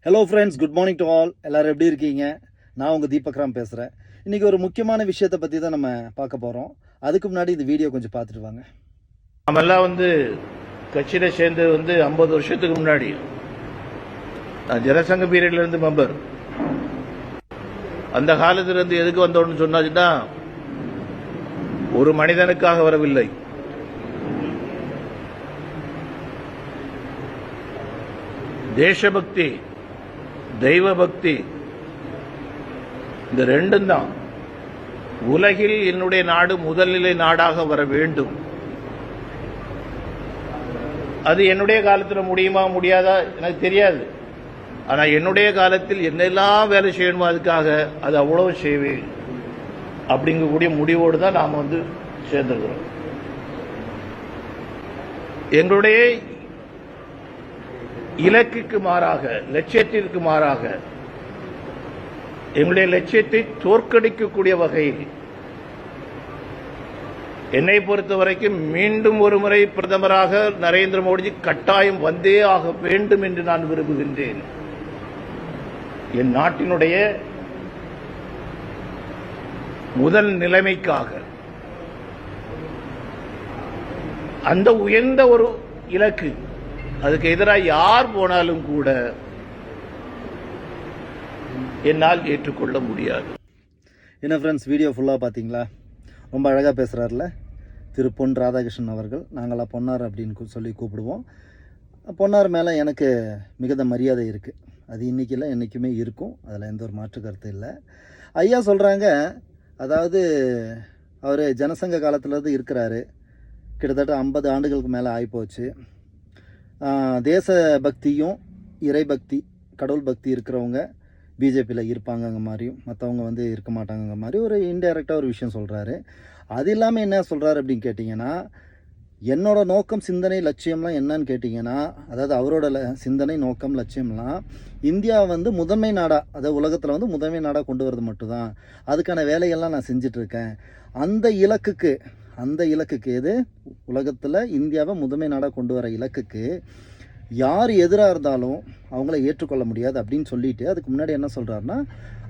Hello friends, good morning to all. எல்லோரும் எப்படி இருக்கீங்க? நான் உங்கள் தீபக்ராம் பேசுகிறேன். இன்றைக்கி ஒரு முக்கியமான விஷயத்தை பற்றி தான் நம்ம பார்க்க போகிறோம். அதுக்கு முன்னாடி இந்த வீடியோ கொஞ்சம் பார்த்துட்டு வாங்க. நம்மெல்லாம் கட்சியில் சேர்ந்து 50 வருஷத்துக்கு முன்னாடி நான் ஜனசங்க பீரியட்லேருந்து மெம்பர். அந்த காலத்திலிருந்து எதுக்கு வந்தோன்னு சொன்னாச்சுன்னா, ஒரு மனிதனுக்காக வரவில்லை, தேசபக்தி, தெய்வ பக்தி, இந்த ரெண்டும் தான். உலகில் என்னுடைய நாடு முதல்நிலை நாடாக வர வேண்டும். அது என்னுடைய காலத்தில் முடியுமா முடியாதா எனக்கு தெரியாது. ஆனால் என்னுடைய காலத்தில் என்னெல்லாம் வேலை செய்யணுமோ அதுக்காக அது அவ்வளவு செய்வேன் அப்படிங்கக்கூடிய முடிவோடு தான் நாம் சேர்ந்திருக்கிறோம். எங்களுடைய இலக்குக்கு மாறாக, லட்சியத்திற்கு மாறாக, எங்களுடைய லட்சியத்தை தோற்கடிக்கக்கூடிய வகையில் என்னை பொறுத்த வரைக்கும் மீண்டும் ஒரு முறை பிரதமராக நரேந்திர மோடிஜி கட்டாயம் வந்தே ஆக வேண்டும் என்று நான் விரும்புகின்றேன். என் நாட்டினுடைய முதல் நிலைமைக்காக அந்த உயர்ந்த ஒரு இலக்கு, அதுக்கு எதிராக யார் போனாலும் கூட என்னால் ஏற்றுக்கொள்ள முடியாது. என்ன ஃப்ரெண்ட்ஸ், வீடியோ ஃபுல்லாக பார்த்தீங்களா? ரொம்ப அழகாக பேசுகிறார்ல திரு பொன் ராதாகிருஷ்ணன் அவர்கள். நாங்களாம் பொன்னார் அப்படின்னு சொல்லி கூப்பிடுவோம். பொன்னார் மேலே எனக்கு மிகுந்த மரியாதை இருக்குது. அது இன்றைக்கி இல்லை, என்றைக்குமே இருக்கும். அதில் எந்த ஒரு மாற்று கருத்து இல்லை. ஐயா சொல்கிறாங்க, அதாவது அவர் ஜனசங்க காலத்துலேருந்து இருக்கிறாரு. கிட்டத்தட்ட 50 ஆண்டுகளுக்கு மேலே ஆகிப்போச்சு. தேச பக்தியும் இறைபக்தி, கடவுள் பக்தி இருக்கிறவங்க பிஜேபியில் இருப்பாங்கங்க மாதிரியும், மற்றவங்க இருக்க மாட்டாங்கங்க மாதிரி ஒரு இன்டைரக்டாக ஒரு விஷயம் சொல்கிறாரு. அது இல்லாமல் என்ன சொல்கிறாரு அப்படின்னு கேட்டிங்கன்னா, என்னோட நோக்கம், சிந்தனை, லட்சியம்லாம் என்னன்னு கேட்டிங்கன்னா, அதாவது அவரோட சிந்தனை, நோக்கம், லட்சியம்லாம் இந்தியா முதன்மை நாடாக, அதாவது உலகத்தில் முதன்மை நாடாக கொண்டு வரது மட்டும்தான். அதுக்கான வேலைகள்லாம் நான் செஞ்சிட்ருக்கேன். அந்த இலக்குக்கு எது, உலகத்தில் இந்தியாவை முதன்மை நாடாக கொண்டு வர இலக்குக்கு யார் எதிராக இருந்தாலும் அவங்கள ஏற்றுக்கொள்ள முடியாது அப்படின்னு சொல்லிட்டு, அதுக்கு முன்னாடி என்ன சொல்கிறாருன்னா,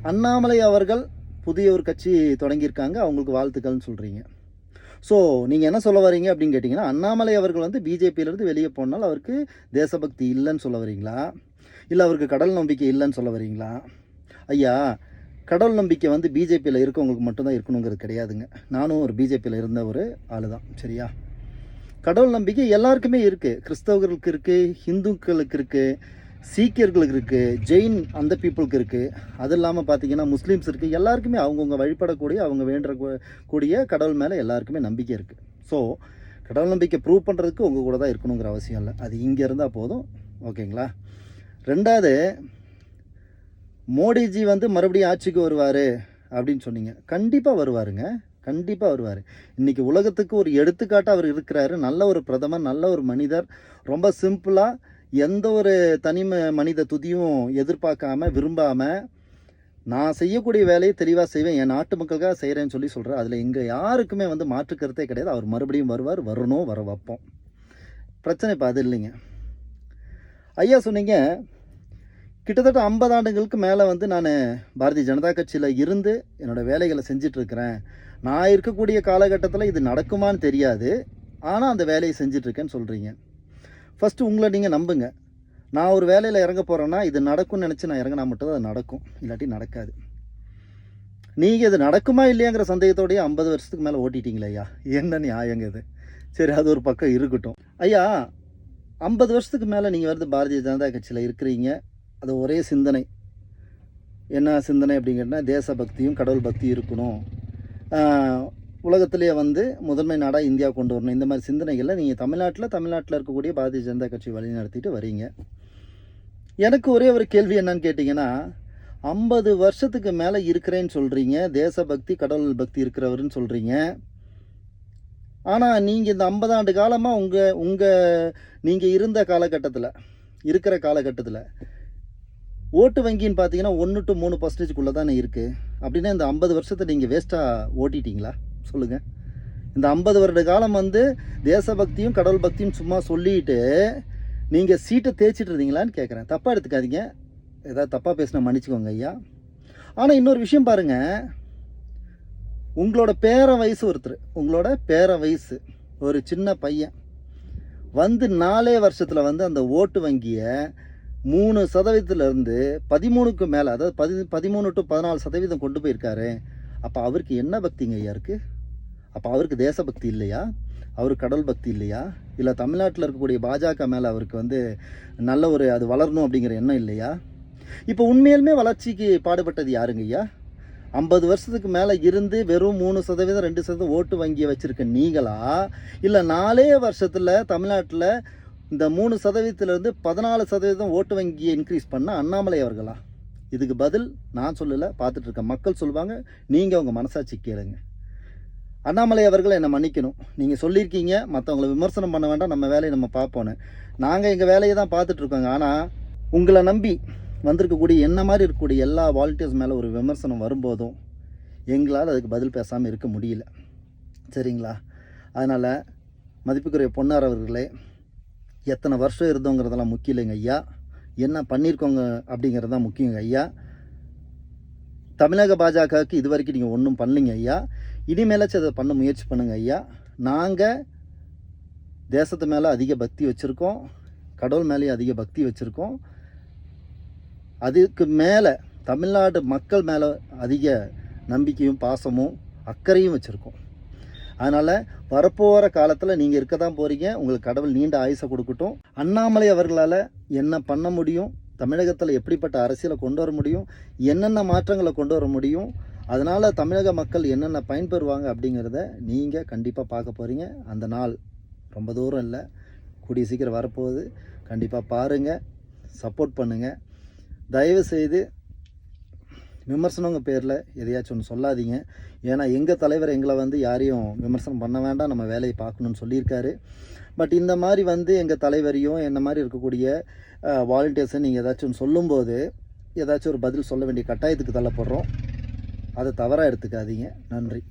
அண்ணாமலை அவர்கள் புதிய ஒரு கட்சி தொடங்கியிருக்காங்க, அவங்களுக்கு வாழ்த்துக்கள்னு சொல்கிறீங்க. ஸோ நீங்கள் என்ன சொல்ல வரீங்க அப்படின்னு கேட்டிங்கன்னா, அண்ணாமலை அவர்கள் பிஜேபியிலேருந்து வெளியே போனால் அவருக்கு தேசபக்தி இல்லைன்னு சொல்ல வரீங்களா, இல்லை அவருக்கு கடல் நம்பிக்கை இல்லைன்னு சொல்ல வரீங்களா? ஐயா, கடவுள் நம்பிக்கை பிஜேபியில் இருக்கவங்களுக்கு மட்டும்தான் இருக்கணுங்கிறது கிடையாதுங்க. நானும் ஒரு பிஜேபியில் இருந்த ஒரு ஆள் தான், சரியா? கடவுள் நம்பிக்கை எல்லாருக்குமே இருக்குது. கிறிஸ்தவர்களுக்கு இருக்குது, ஹிந்துக்களுக்கு இருக்குது, சீக்கியர்களுக்கு இருக்குது, ஜெயின் அந்த பீப்புளுக்கு இருக்குது. அது இல்லாமல் பார்த்தீங்கன்னா முஸ்லீம்ஸ் இருக்குது. எல்லாருக்குமே அவங்கவுங்க வழிபடக்கூடிய, அவங்க வேண்டக்கூடிய கடவுள் மேலே எல்லாருக்குமே நம்பிக்கை இருக்குது. ஸோ கடவுள் நம்பிக்கை ப்ரூவ் பண்ணுறதுக்கு உங்கள் கூட தான் இருக்கணுங்கிற அவசியம் இல்லை. அது இங்கே இருந்தால் போதும், ஓகேங்களா? ரெண்டாவது, மோடிஜி மறுபடியும் ஆட்சிக்கு வருவார் அப்படின்னு சொன்னீங்க. கண்டிப்பாக வருவாருங்க, கண்டிப்பாக வருவார். இன்றைக்கி உலகத்துக்கு ஒரு எடுத்துக்காட்டாக அவர் இருக்கிறாரு. நல்ல ஒரு பிரதமர், நல்ல ஒரு மனிதர். ரொம்ப சிம்பிளாக, எந்த ஒரு தனி மனித துதியும் எதிர்பார்க்காம, விரும்பாமல், நான் செய்யக்கூடிய வேலையை தெளிவாக செய்வேன், என் நாட்டு மக்களுக்காக செய்கிறேன்னு சொல்கிறார். அதில் இங்கே யாருக்குமே மாற்று கருத்தே கிடையாது. அவர் மறுபடியும் வருவார், வரணும், வர வைப்போம். பிரச்சனை இப்போ அது இல்லைங்க. ஐயா சொன்னீங்க, கிட்டத்தட்ட 50 ஆண்டுகளுக்கு மேலே நான் பாரதிய ஜனதா கட்சியில் இருந்து என்னோடய வேலைகளை செஞ்சிட்ருக்கிறேன். நான் இருக்கக்கூடிய காலகட்டத்தில் இது நடக்குமான்னு தெரியாது, ஆனால் அந்த வேலையை செஞ்சிட்ருக்கேன்னு சொல்கிறீங்க. ஃபஸ்ட்டு உங்களை நீங்கள் நம்புங்க. நான் ஒரு வேலையில் இறங்க போகிறேன்னா இது நடக்கும்னு நினச்சி நான் இறங்கினா மட்டும்தான் அது நடக்கும், இல்லாட்டி நடக்காது. நீங்கள் இது நடக்குமா இல்லையாங்கிற சந்தேகத்தோடையே 50 வருஷத்துக்கு மேலே ஓட்டிட்டீங்களே ஐயா, என்ன நியாயங்க இது? சரி, அது ஒரு பக்கம் இருக்கட்டும். ஐயா, 50 வருஷத்துக்கு மேலே நீங்கள் பாரதிய ஜனதா கட்சியில் இருக்கிறீங்க. அது ஒரே சிந்தனை. என்ன சிந்தனை அப்படிங்கன்னா, தேசபக்தியும் கடவுள் பக்தியும் இருக்கணும், உலகத்திலேயே முதன்மை நாடாக இந்தியா கொண்டு வரணும். இந்த மாதிரி சிந்தனைகளில் நீங்கள் தமிழ்நாட்டில் இருக்கக்கூடிய பாரதிய ஜனதா கட்சி வழி நடத்திட்டு வரீங்க. எனக்கு ஒரே ஒரு கேள்வி என்னன்னு கேட்டிங்கன்னா, 50 வருஷத்துக்கு மேலே இருக்கிறேன்னு சொல்கிறீங்க, தேசபக்தி கடவுள் பக்தி இருக்கிறவருன்னு சொல்கிறீங்க. ஆனால் நீங்கள் இந்த 50 ஆண்டு காலமாக நீங்கள் இருந்த இருக்கிற காலகட்டத்தில் ஓட்டு வங்கின்னு பார்த்தீங்கன்னா 1 to 3% தானே இருக்குது. அப்படின்னா இந்த 50 வருஷத்தை நீங்கள் வேஸ்ட்டாக ஓட்டிட்டீங்களா? சொல்லுங்கள். இந்த 50 வருட காலம் தேசபக்தியும் கடவுள் பக்தியும் சும்மா சொல்லிட்டு நீங்கள் சீட்டை தேய்ச்சிட்டு இருந்தீங்களான்னு கேட்குறேன். தப்பாக எடுத்துக்காதீங்க. ஏதாவது தப்பாக பேசினா மன்னிச்சுக்கோங்க ஐயா. ஆனால் இன்னொரு விஷயம் பாருங்கள், உங்களோட பேர வயசு உங்களோட பேர வயசு ஒரு சின்ன பையன் வந்து 4 வருஷத்தில் வந்து அந்த ஓட்டு வங்கியை 3% 13க்கு மேலே, அதாவது 13 to 14% கொண்டு போயிருக்காரு. அப்போ அவருக்கு என்ன பக்திங்க ஐயா இருக்குது? அப்போ அவருக்கு தேசபக்தி இல்லையா? அவருக்கு கடவுள் பக்தி இல்லையா? இல்லை தமிழ்நாட்டில் இருக்கக்கூடிய பாஜக மேலே அவருக்கு வந்து நல்ல ஒரு அது வளரணும் அப்படிங்கிற எண்ணம் இல்லையா? இப்போ உண்மையிலுமே வளர்ச்சிக்கு பாடுபட்டது யாருங்க ஐயா? 50 வருஷத்துக்கு மேலே இருந்து வெறும் 3% 2% ஓட்டு வங்கியை வச்சுருக்க நீங்களா, இல்லை 4 வருஷத்தில் தமிழ்நாட்டில் இந்த 3%லேருந்து 14% ஓட்டு வங்கியை இன்க்ரீஸ் பண்ண அண்ணாமலை அவர்களா? இதுக்கு பதில் நான் சொல்லலை, பார்த்துட்டு இருக்க மக்கள் சொல்லுவாங்க. நீங்கள் உங்கள் மனசாட்சி கேளுங்க. அண்ணாமலை அவர்கள் என்னை மன்னிக்கணும். நீங்கள் சொல்லியிருக்கீங்க மற்றவங்களை விமர்சனம் பண்ண வேண்டாம், நம்ம வேலையை நம்ம பார்ப்போன்னு. நாங்கள் எங்கள் வேலையை தான் பார்த்துட்ருக்கோங்க. ஆனால் உங்களை நம்பி வந்திருக்கக்கூடிய என்ன மாதிரி இருக்கக்கூடிய எல்லா வாலண்டியர்ஸ் மேலே ஒரு விமர்சனம் வரும்போதும் எங்களால் அதுக்கு பதில் பேசாமல் இருக்க முடியல. சரிங்களா? அதனால் மதிப்புக்குரிய பொன்னார் அவர்களே, எத்தனை வருஷம் இருந்தோங்கிறதெல்லாம் முக்கியம் இல்லைங்க ஐயா, என்ன பண்ணியிருக்கோங்க அப்படிங்கிறது தான் முக்கியங்க ஐயா. தமிழக பாஜகவுக்கு இது வரைக்கும் நீங்கள் ஒன்றும் பண்ணலிங்க ஐயா. இனிமேலாச்சும் அதை பண்ண முயற்சி பண்ணுங்க ஐயா. நாங்கள் தேசத்து மேலே அதிக பக்தி வச்சுருக்கோம், கடவுள் மேலேயும் அதிக பக்தி வச்சுருக்கோம். அதுக்கு மேலே தமிழ்நாடு மக்கள் மேலே அதிக நம்பிக்கையும் பாசமும் அக்கறையும் வச்சுருக்கோம். அதனால் வரப்போகிற காலத்தில் நீங்கள் இருக்க தான் போகிறீங்க. உங்களுக்கு கடவுள் நீண்ட ஆயுசை கொடுக்கட்டும். அண்ணாமலை அவர்களால் என்ன பண்ண முடியும், தமிழகத்தில் எப்படிப்பட்ட அரசியலை கொண்டு வர முடியும், என்னென்ன மாற்றங்களை கொண்டு வர முடியும், அதனால் தமிழக மக்கள் என்னென்ன பயன்பெறுவாங்க அப்படிங்கிறத நீங்கள் கண்டிப்பாக பார்க்க போகிறீங்க. அந்த நாள் ரொம்ப தூரம் இல்லை, கூடிய சீக்கிரம் வரப்போகுது. கண்டிப்பாக பாருங்கள், சப்போர்ட் பண்ணுங்கள். தயவுசெய்து விமர்சனங்க பேரில் எதையாச்சும் ஒன்று சொல்லாதீங்க. ஏன்னா எங்கள் தலைவர் எங்களை வந்து யாரையும் விமர்சனம் பண்ண வேண்டாம், நம்ம வேலையை பார்க்கணுன்னு சொல்லியிருக்காரு. பட் இந்த மாதிரி வந்து எங்கள் தலைவரையும் என்ன மாதிரி இருக்கக்கூடிய வாலண்டியர்ஸை நீங்கள் ஏதாச்சும் ஒன்று சொல்லும்போது ஏதாச்சும் ஒரு பதில் சொல்ல வேண்டிய கட்டாயத்துக்கு தள்ளப்படுறோம். அதை தவறாக எடுத்துக்காதீங்க. நன்றி.